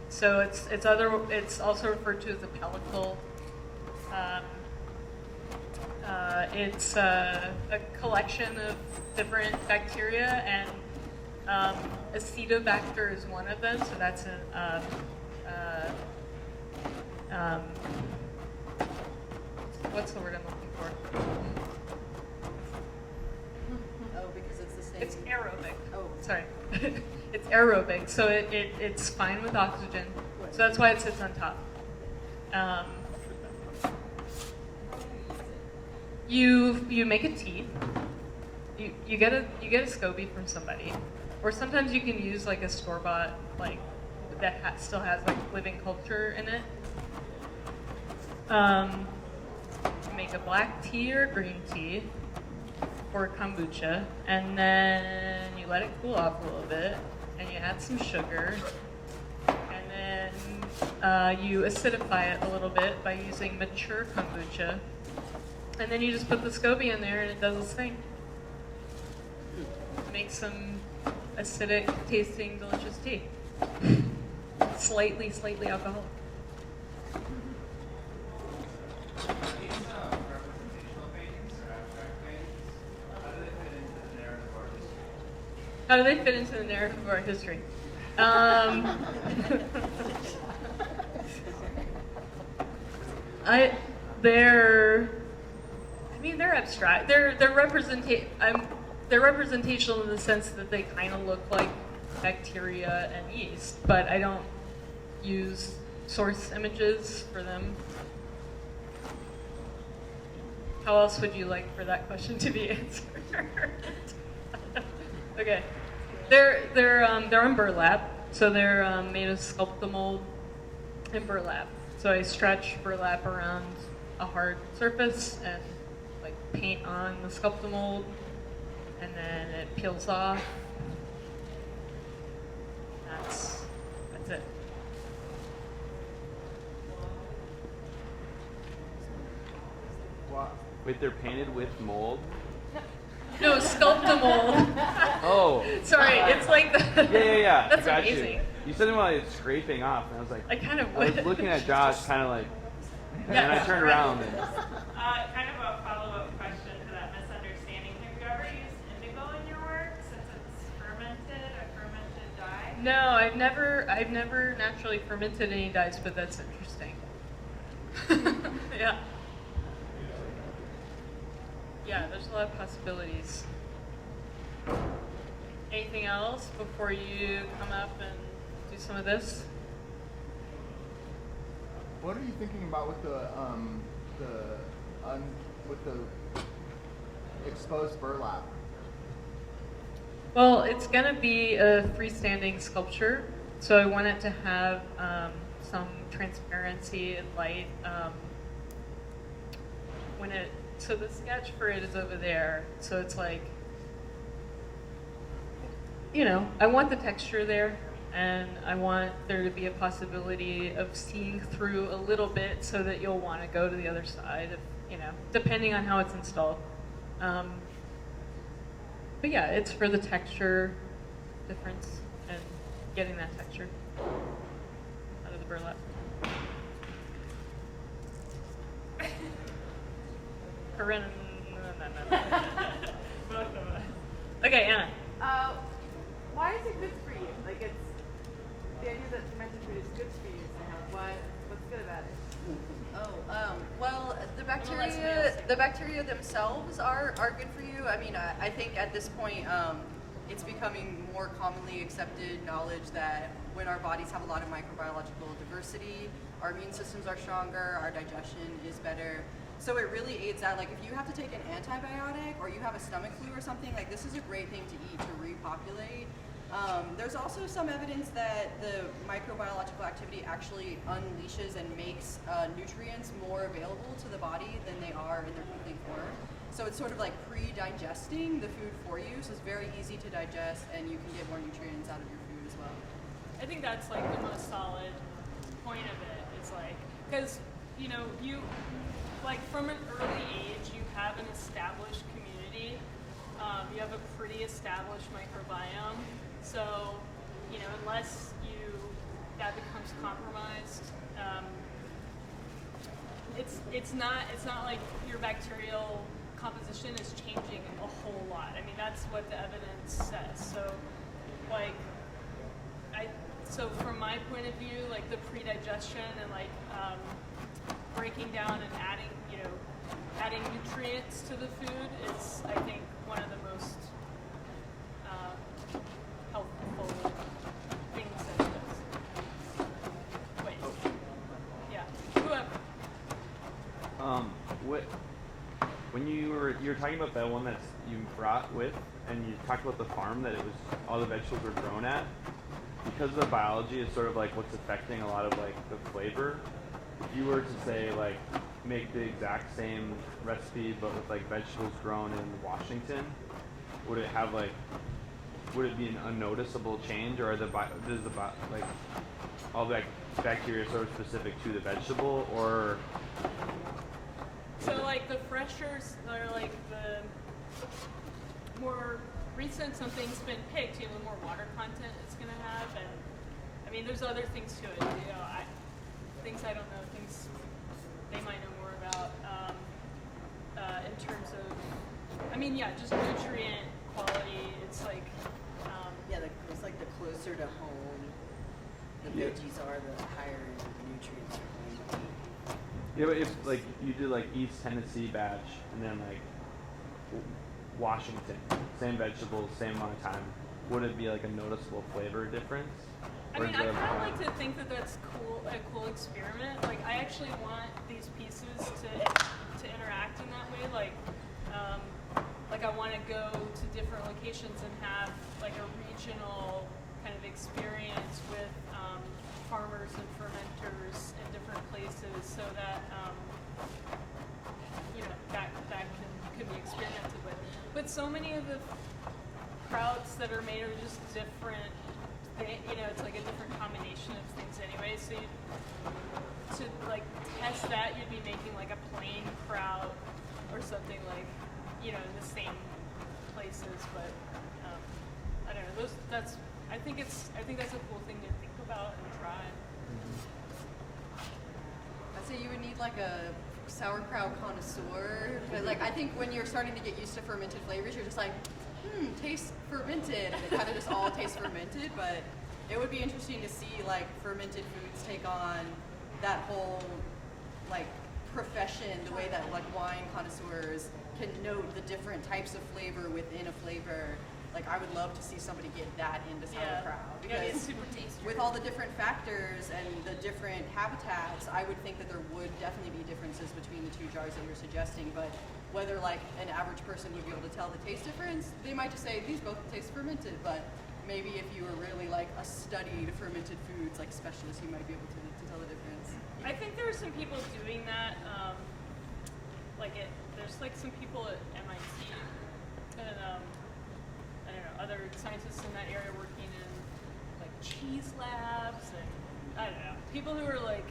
[SPEAKER 1] So it's also referred to as a pellicle. It's a collection of different bacteria, and Acetobacter is one of them. So that's what's the word I'm looking for?
[SPEAKER 3] Oh, because it's the same.
[SPEAKER 1] It's aerobic.
[SPEAKER 3] Oh.
[SPEAKER 1] Sorry. It's aerobic, so it's fine with oxygen. So that's why it sits on top. You make a tea. you get a SCOBY from somebody, or sometimes you can use like a store bought like that still has like living culture in it. Make a black tea or green tea or kombucha, and then you let it cool off a little bit, and you add some sugar, and then you acidify it a little bit by using mature kombucha, and then you just put the SCOBY in there, and it does its thing. Make some acidic tasting delicious tea. Slightly alcoholic.
[SPEAKER 4] These representational paintings or abstract paintings, how do they fit into the narrative of our history?
[SPEAKER 1] How do they fit into the narrative of our history? They're abstract. They're representational in the sense that they kind of look like bacteria and yeast, but I don't use source images for them. How else would you like for that question to be answered? Okay, they're on burlap, so they're made of sculptamold and burlap. So I stretch burlap around a hard surface and like paint on the sculptamold, and then it peels off. That's it.
[SPEAKER 6] Wow.
[SPEAKER 8] Wait, they're painted with mold?
[SPEAKER 1] No, sculptamold.
[SPEAKER 8] Oh.
[SPEAKER 1] Sorry, it's like the.
[SPEAKER 8] Yeah.
[SPEAKER 1] That's
[SPEAKER 8] Got
[SPEAKER 1] amazing.
[SPEAKER 8] You. You said it while it's scraping off, and I was like,
[SPEAKER 1] I kind of
[SPEAKER 8] I was
[SPEAKER 1] would.
[SPEAKER 8] looking at Josh, kind of like, and
[SPEAKER 1] Yeah.
[SPEAKER 8] then I turned around. And,
[SPEAKER 9] Kind of a follow-up question to that misunderstanding. Have you ever used indigo in your work since it's fermented, a fermented dye?
[SPEAKER 1] No, I've never naturally fermented any dyes, but that's interesting. Yeah. Yeah, there's a lot of possibilities. Anything else before you come up and do some of this?
[SPEAKER 6] What are you thinking about with the exposed burlap?
[SPEAKER 1] Well, it's going to be a freestanding sculpture, so I want it to have some transparency and light. So the sketch for it is over there, so it's like, I want the texture there, and I want there to be a possibility of seeing through a little bit so that you'll want to go to the other side, depending on how it's installed. But yeah, it's for the texture difference and getting that texture out of the burlap. Corinne, no. Both of us. Okay, Anna.
[SPEAKER 10] Why is it good for you? Like, it's the idea that fermented food is good for you somehow. What's good about it?
[SPEAKER 2] Well, the bacteria themselves are good for you. I mean, I think at this point, it's becoming more commonly accepted knowledge that when our bodies have a lot of microbiological diversity, our immune systems are stronger, our digestion is better. So it really aids that. Like, if you have to take an antibiotic or you have a stomach flu or something, like, this is a great thing to eat to repopulate. There's also some evidence that the microbiological activity actually unleashes and makes nutrients more available to the body than they are in their complete form. So it's sort of like pre-digesting the food for you, so it's very easy to digest and you can get more nutrients out of your food as well.
[SPEAKER 5] I think that's like the most solid point of it. Is like, because you like from an early age, you have an established community. You have a pretty established microbiome. So, unless that becomes compromised, it's not like your bacterial composition is changing a whole lot. I mean, that's what the evidence says. So, so from my point of view, like the pre-digestion and like breaking down and adding nutrients to the food is, I think, one of the most helpful things that it does. Wait. Yeah. Whoever.
[SPEAKER 8] when you were talking about that one that you brought with, and you talked about the farm that it was all the vegetables were grown at, because the biology is sort of like what's affecting a lot of like the flavor. If you were to say like make the exact same recipe but with like vegetables grown in Washington, would it have like, would it be an unnoticeable change, or are like all the bacteria sort of specific to the vegetable, or?
[SPEAKER 5] So like the fresher, or like the more recent something's been picked, the more water content it's going to have, and I mean there's other things to it. Things I don't know, things they might know more about in terms of, just nutrient quality. It's like
[SPEAKER 7] it's like the closer to home the veggies are, the higher in nutrients are going to be.
[SPEAKER 8] Yeah, but if like you did like East Tennessee batch and then like Washington, same vegetables, same amount of time, would it be like a noticeable flavor difference?
[SPEAKER 5] I mean, I kind of like to think that that's cool, a cool experiment. Like, I actually want these pieces to interact in that way. Like I want to go to different locations and have like a regional kind of experience with farmers and fermenters in different places, so that that can be experimented with. But so many of the krauts that are made are just different. It's like a different combination of things anyway. So to like test that, you'd be making like a plain kraut or something like, in the same places. But I don't know. I think that's a cool thing to think about and try.
[SPEAKER 3] I'd say you would need like a sauerkraut connoisseur. But like I think when you're starting to get used to fermented flavors, you're just like, tastes fermented, and it kind of just all tastes fermented. But it would be interesting to see like fermented foods take on that whole like profession, the way that like wine connoisseurs can note the different types of flavor within a flavor. Like I would love to see somebody get that into sauerkraut, because
[SPEAKER 5] it's super tasty.
[SPEAKER 3] with all the different factors and the different habitats, I would think that there would definitely be differences between the two jars that you're suggesting. But whether like an average person would be able to tell the taste difference, they might just say these both taste fermented. But maybe if you were really like a studied fermented foods like specialist, you might be able to tell the difference.
[SPEAKER 5] I think there are some people doing that. There's like some people at MIT and I don't know, other scientists in that area working in like cheese labs, and I don't know, people who are like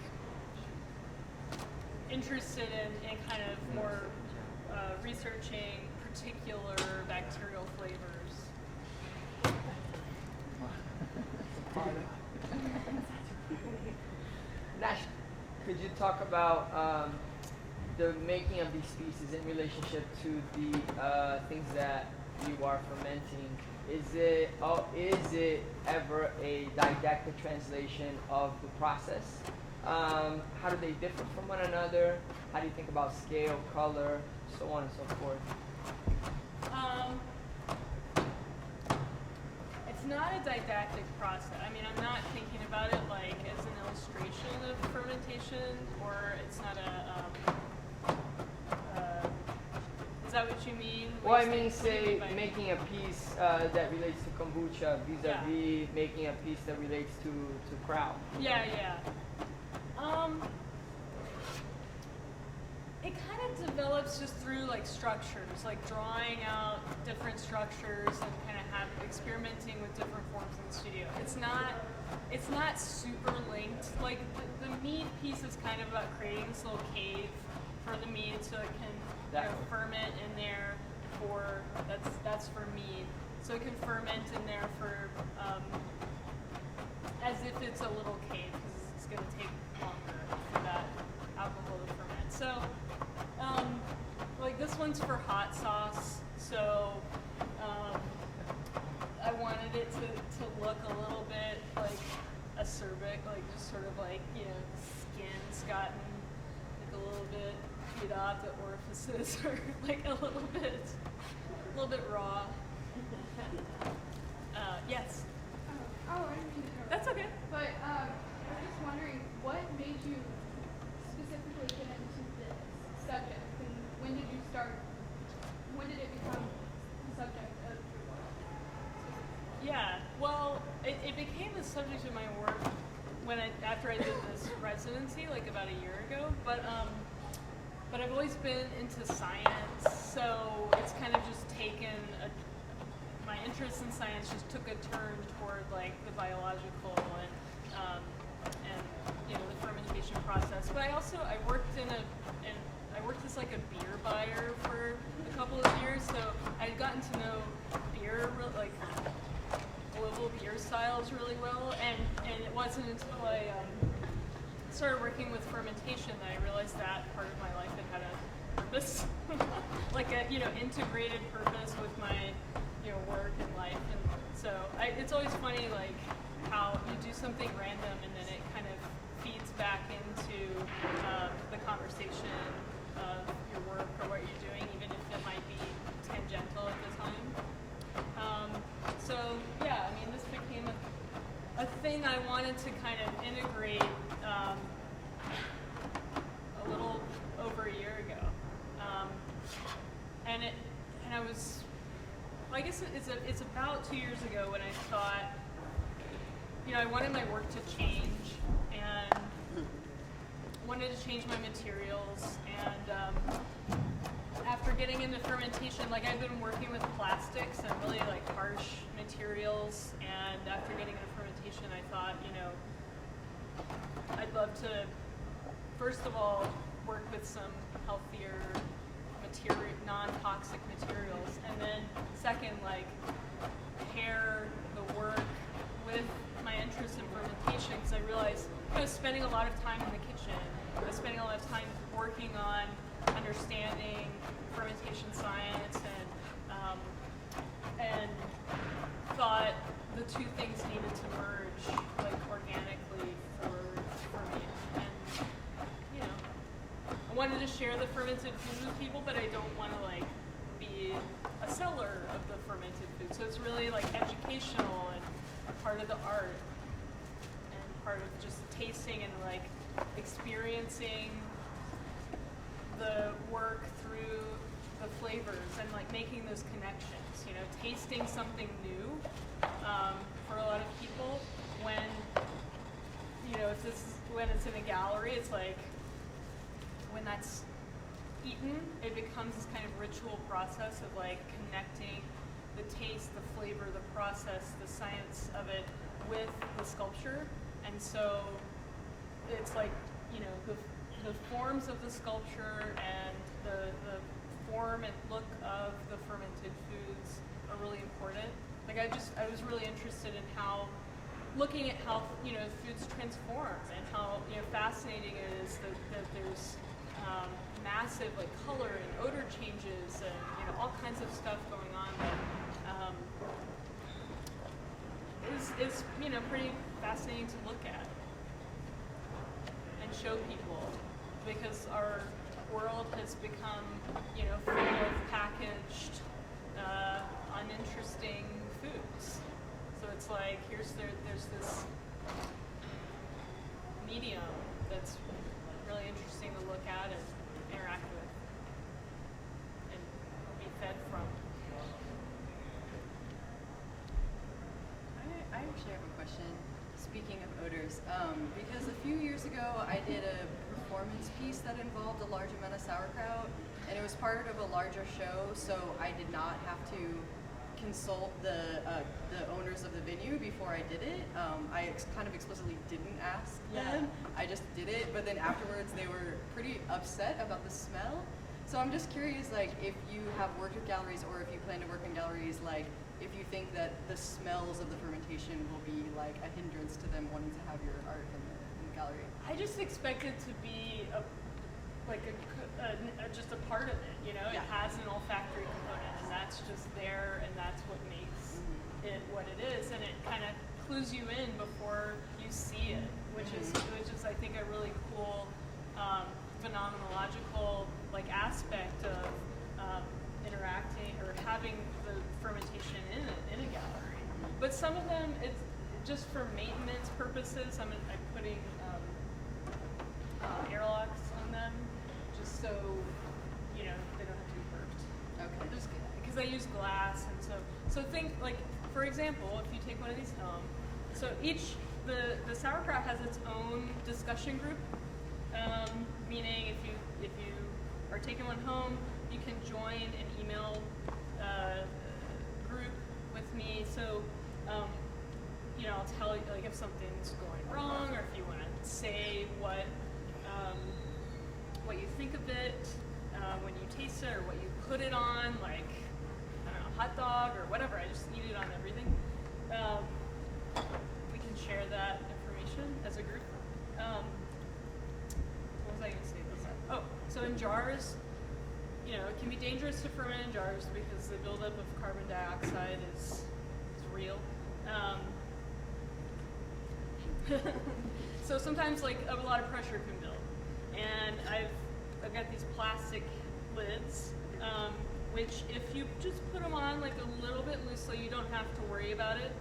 [SPEAKER 5] interested in kind of more researching particular bacterial flavors.
[SPEAKER 11] Nash, could you talk about the making of these species in relationship to the things that you are fermenting? Is it ever a didactic translation of the process? How do they differ from one another? How do you think about scale, color, so on and so forth?
[SPEAKER 5] It's not a didactic process. I mean, I'm not thinking about it like as an illustration of fermentation, or it's not a. Is that what you mean?
[SPEAKER 11] Well, I mean, say making a piece that relates to kombucha vis-a-vis making a piece that relates to kraut.
[SPEAKER 5] Yeah. It kind of develops just through like structures, like drawing out different structures and kind of experimenting with different forms in the studio. It's not super linked. Like the mead piece is kind of about creating this little cave for the mead, so it can ferment in there for that's for mead. So it can ferment in there for as if it's a little cave, because it's going to take longer for that alcohol to ferment. So like this one's for hot sauce, so I wanted it to look a little bit like acerbic, like just sort of like, the skin's gotten like a little bit beat off, the orifices are like a little bit raw. Yes.
[SPEAKER 10] I didn't mean to interrupt.
[SPEAKER 5] That's okay.
[SPEAKER 10] But I was just wondering, what made you specifically get into this subject, and when did you start
[SPEAKER 5] when did it become the subject of your work? Yeah, well, it became the subject of my work after I did this residency, like about a year ago. But I've always been into science, so it's kind of just taken my interest in science just took a turn toward like the biological and the fermentation process. But I worked as like a beer buyer for a couple of years, so I'd gotten to know beer, like global beer styles really well, and it wasn't until I started working with fermentation that I realized that part of my life had a purpose, like a integrated purpose with my work and life. And so it's always funny like how you do something random and then it kind of feeds back into the conversation of your work or what you're doing, even if it might be tangential at the time. So yeah, I mean, this became a thing I wanted to kind of integrate a little over a year ago, I guess it's about 2 years ago when I thought, I wanted my work to change and wanted to change my materials. And after getting into fermentation, like I've been working with plastics and really like harsh materials. And after getting into fermentation, I thought, I'd love to, first of all, work with some healthier non-toxic materials, and then second, like pair the work with my interest in fermentation, because I realized I was spending a lot of time in the kitchen. I was spending a lot of time working on understanding fermentation science, and thought the two things needed to merge like organically for me. And I wanted to share the fermented food with people, but I don't want to like be a seller of the fermented food. So it's really like educational and part of the art and part of just tasting and like experiencing the work through the flavors and like making those connections. Tasting something new for a lot of people when when it's in a gallery, it's like when that's eaten, it becomes this kind of ritual process of like connecting the taste, the flavor, the process, the science of it with the sculpture. And so it's like, the forms of the sculpture and the form and look of the fermented foods are really important. Like I was really interested in looking at how foods transform and how fascinating it is that there's massive like color and odor changes and all kinds of stuff going on that is pretty fascinating to look at and show people, because our world has become full of packaged uninteresting foods. So it's like there's this medium that's really interesting to look at and interact with and be fed from.
[SPEAKER 3] I actually have a question. Speaking of odors, because a few years ago I did a performance piece that involved a large amount of sauerkraut, and it was part of a larger show, so I did not have to consult the owners of the venue before I did it. I kind of explicitly didn't ask them. I just did it, but then afterwards they were pretty upset about the smell. So I'm just curious, like, if you have worked with galleries or if you plan to work in galleries, like, if you think that the smells of the fermentation will be like a hindrance to them wanting to have your art in the gallery.
[SPEAKER 5] I just expect it to be just a part of it. It has an olfactory component, and that's just there, and that's what makes it what it is, and it kind of clues you in before you see it, which is I think a really cool phenomenological like aspect of interacting or having the fermentation in a gallery. But some of them, it's just for maintenance purposes. I'm putting airlocks on them just so they don't have to be burped.
[SPEAKER 3] Okay.
[SPEAKER 5] There's because I use glass, and so think like, for example, if you take one of these home, so the sauerkraut has its own discussion group, meaning if you are taking one home, you can join an email group with me. So I'll tell you like if something's going wrong, or if you want to say what you think of it when you taste it, or what you put it on, like I don't know, hot dog or whatever. I just eat it on everything. We can share that information as a group. What was I going to say about that? Oh, so in jars, it can be dangerous to ferment in jars because the buildup of carbon dioxide is real. So sometimes like a lot of pressure can build, and I've got these plastic lids, which if you just put them on like a little bit loosely, you don't have to worry about it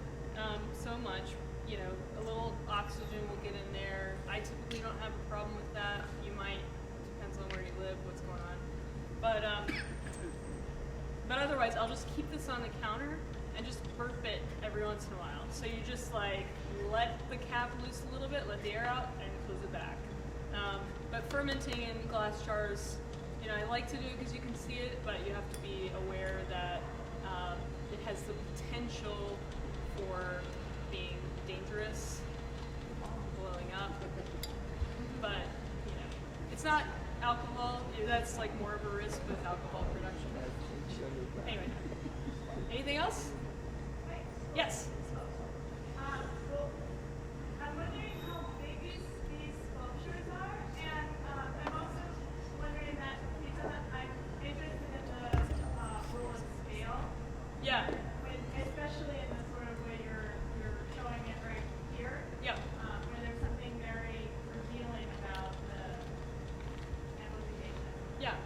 [SPEAKER 5] so much. A little oxygen will get in there. I typically don't have a problem with that. You might, depends on where you live, what's going on. But otherwise, I'll just keep this on the counter and just burp it every once in a while. So you just like let the cap loose a little bit, let the air out, and close it back. But fermenting in glass jars, I like to do it because you can see it, but you have to be aware that it has the potential for being dangerous, blowing up. But it's not alcohol. That's like more of a risk with alcohol production. Anyway, anything else? Yes.
[SPEAKER 9] Well, I'm wondering how big these sculptures are, and I'm also wondering that because I'm interested in the role of scale.
[SPEAKER 5] Yeah.
[SPEAKER 9] Especially in the sort of way you're showing it right here.
[SPEAKER 5] Yeah.
[SPEAKER 9] Where there's something very revealing about the amplification.
[SPEAKER 5] Yeah.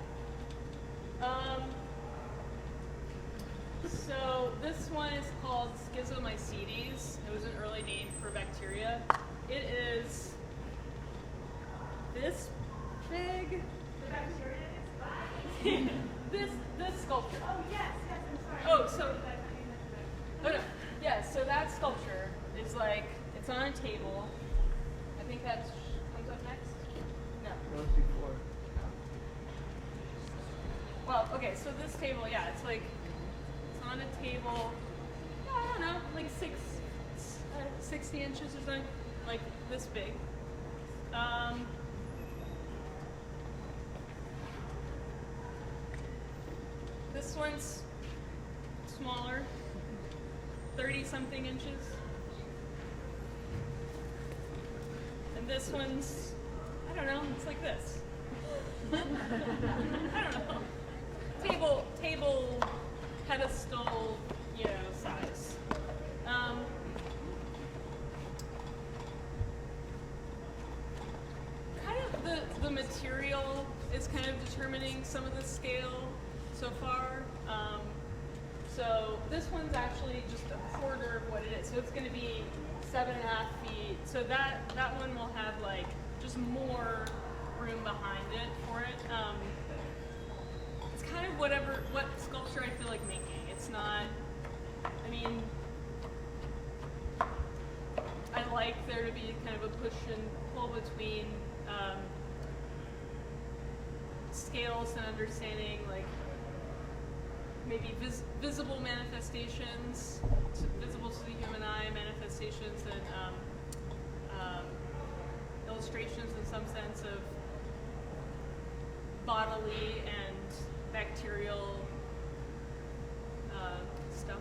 [SPEAKER 5] So this one is called schizomycetes. It was an early name for bacteria. It is this big.
[SPEAKER 9] The bacteria is
[SPEAKER 5] this sculpture.
[SPEAKER 9] Oh yes, I'm sorry.
[SPEAKER 5] Oh, so. Oh no. Yeah. So that sculpture is like it's on a table. I think that comes up next. No.
[SPEAKER 11] That was before.
[SPEAKER 5] Well, okay. So this table, yeah, it's like. On a table, I don't know, like 60 inches or something, like this big. This one's smaller, 30-something inches. And this one's, I don't know, it's like this. I don't know. Table pedestal, size. Kind of the material is kind of determining some of the scale so far. So this one's actually just a quarter of what it is. So it's going to be 7.5 feet. So that one will have like just more room behind it for it. It's kind of what sculpture I feel like making. It's not, I like there to be kind of a push and pull between scales and understanding like maybe visible manifestations, visible to the human eye manifestations, and illustrations in some sense of bodily and bacterial stuff.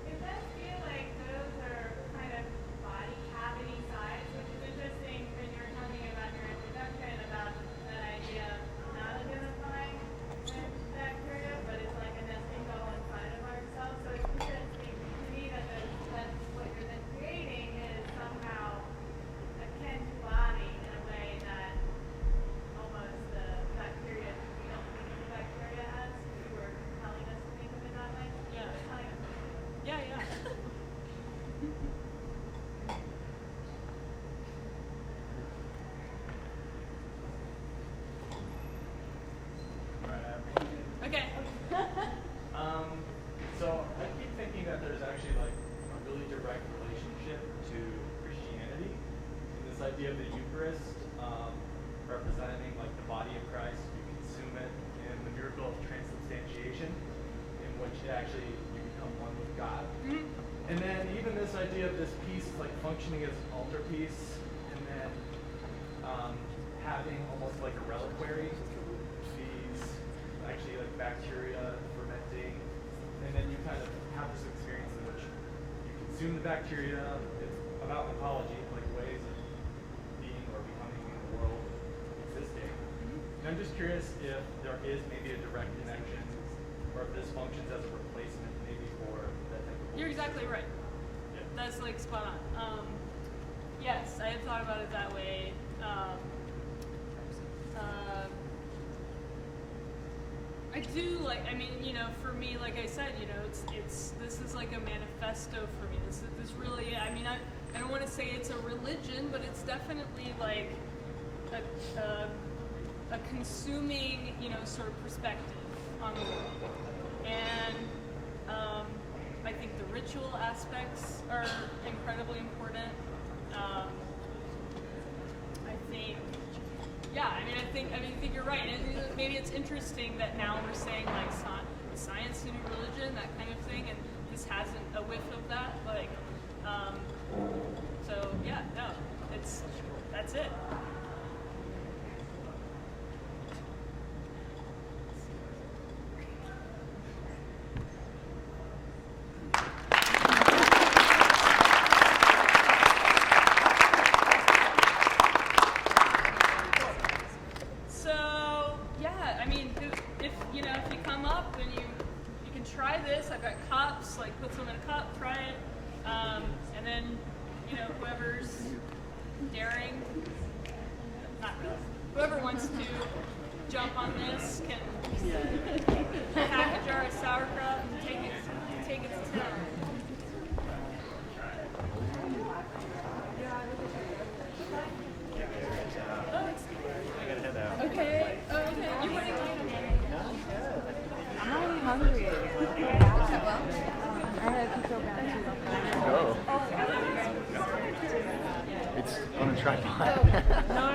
[SPEAKER 9] It does feel like those are kind of body cavity size, which is interesting when you're talking about your introduction about that idea of not identifying with bacteria, but it's like a nesting doll inside of ourselves. So it's interesting to me that what you're then creating is somehow akin to body in a way that almost the bacteria
[SPEAKER 5] okay.
[SPEAKER 12] So I keep thinking that there's actually like a really direct relationship to Christianity, and this idea of the Eucharist representing like the body of Christ. You consume it in the miracle of transubstantiation, in which actually you become one with God.
[SPEAKER 5] Mm-hmm.
[SPEAKER 12] And then even this idea of this piece like functioning as an altarpiece, and then having almost like a reliquary, these actually like bacteria fermenting, and then you kind of have this experience in which you consume the bacteria. It's about mythology, like ways of being or becoming in the world, existing. And I'm just curious if there is maybe a direct connection, or if this functions as a replacement maybe for that type of.
[SPEAKER 5] You're exactly right.
[SPEAKER 12] Yeah.
[SPEAKER 5] That's like spot on. Yes, I had thought about it that way. I do like. I mean, you know, for me, like I said, you know, it's this is like a manifesto for me. This really. I mean, I don't want to say it's a religion, but it's definitely like a consuming, you know, sort of perspective on the world. And I think the ritual aspects are incredibly important. I think, yeah, I think you're right. And maybe it's interesting that now we're saying like science, the new religion, that kind of thing, and this hasn't a whiff of that. Like, so yeah, no, that's it. I've got cups, like put some in a cup, try it, and then, you know, whoever's daring, not really, whoever wants to jump on this can pack a jar of sauerkraut and take it to town.
[SPEAKER 6] I gotta head out.
[SPEAKER 5] Okay, okay, you want to
[SPEAKER 10] I'm already hungry. I had to go back to
[SPEAKER 6] Go. It's on a tripod.
[SPEAKER 5] No.